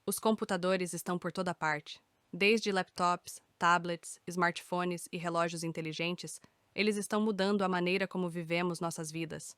Os computadores estão por toda parte. Desde laptops, tablets, smartphones e relógios inteligentes, eles estão mudando a maneira como vivemos nossas vidas.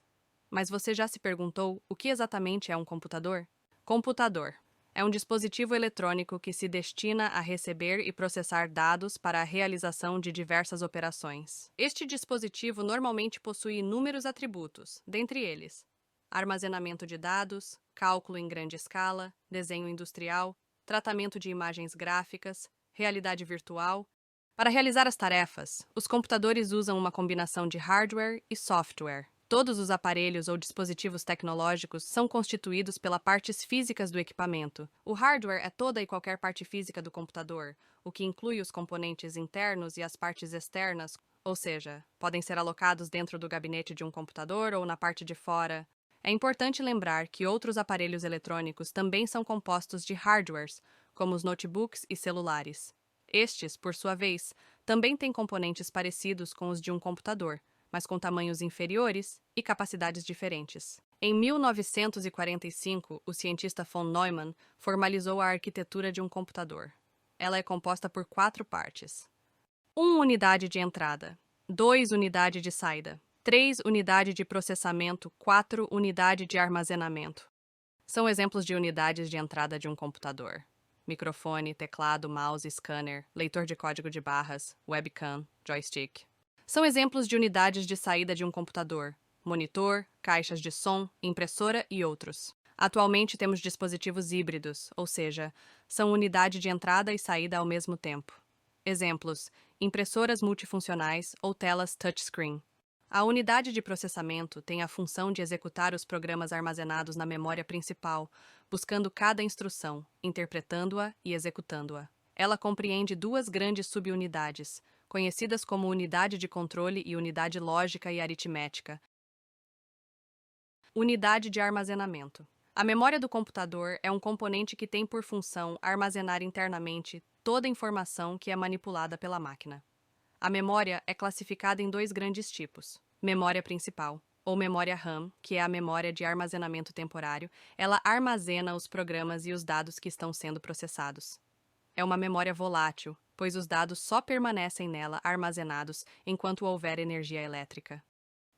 Mas você já se perguntou o que exatamente é um computador? Computador é um dispositivo eletrônico que se destina a receber e processar dados para a realização de diversas operações. Este dispositivo normalmente possui inúmeros atributos, dentre eles: armazenamento de dados, cálculo em grande escala, desenho industrial, tratamento de imagens gráficas, realidade virtual. Para realizar as tarefas, os computadores usam uma combinação de hardware e software. Todos os aparelhos ou dispositivos tecnológicos são constituídos pelas partes físicas do equipamento. O hardware é toda e qualquer parte física do computador, o que inclui os componentes internos e as partes externas, ou seja, podem ser alocados dentro do gabinete de um computador ou na parte de fora. É importante lembrar que outros aparelhos eletrônicos também são compostos de hardwares, como os notebooks e celulares. Estes, por sua vez, também têm componentes parecidos com os de um computador, mas com tamanhos inferiores e capacidades diferentes. Em 1945, o cientista von Neumann formalizou a arquitetura de um computador. Ela é composta por 4 partes: 1 unidade de entrada, 2 unidade de saída, 3 unidade de processamento, 4 unidade de armazenamento. São exemplos de unidades de entrada de um computador: microfone, teclado, mouse, scanner, leitor de código de barras, webcam, joystick. São exemplos de unidades de saída de um computador: monitor, caixas de som, impressora e outros. Atualmente temos dispositivos híbridos, ou seja, são unidade de entrada e saída ao mesmo tempo. Exemplos: impressoras multifuncionais ou telas touchscreen. A unidade de processamento tem a função de executar os programas armazenados na memória principal, buscando cada instrução, interpretando-a e executando-a. Ela compreende 2 grandes subunidades, conhecidas como unidade de controle e unidade lógica e aritmética. Unidade de armazenamento. A memória do computador é um componente que tem por função armazenar internamente toda a informação que é manipulada pela máquina. A memória é classificada em 2 grandes tipos: memória principal, ou memória RAM, que é a memória de armazenamento temporário. Ela armazena os programas e os dados que estão sendo processados. É uma memória volátil, pois os dados só permanecem nela armazenados enquanto houver energia elétrica.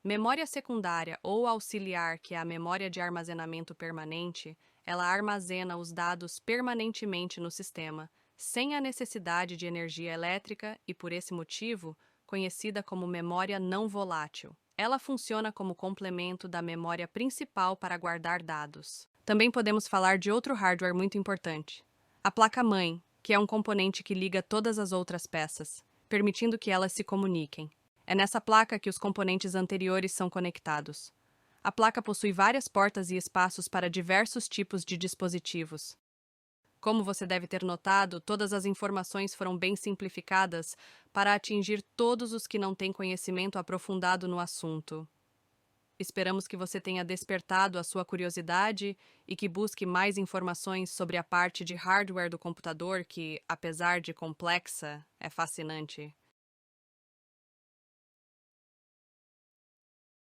Memória secundária ou auxiliar, que é a memória de armazenamento permanente, ela armazena os dados permanentemente no sistema, sem a necessidade de energia elétrica e, por esse motivo, conhecida como memória não volátil. Ela funciona como complemento da memória principal para guardar dados. Também podemos falar de outro hardware muito importante: a placa-mãe, que é um componente que liga todas as outras peças, permitindo que elas se comuniquem. É nessa placa que os componentes anteriores são conectados. A placa possui várias portas e espaços para diversos tipos de dispositivos. Como você deve ter notado, todas as informações foram bem simplificadas para atingir todos os que não têm conhecimento aprofundado no assunto. Esperamos que você tenha despertado a sua curiosidade e que busque mais informações sobre a parte de hardware do computador que, apesar de complexa, é fascinante.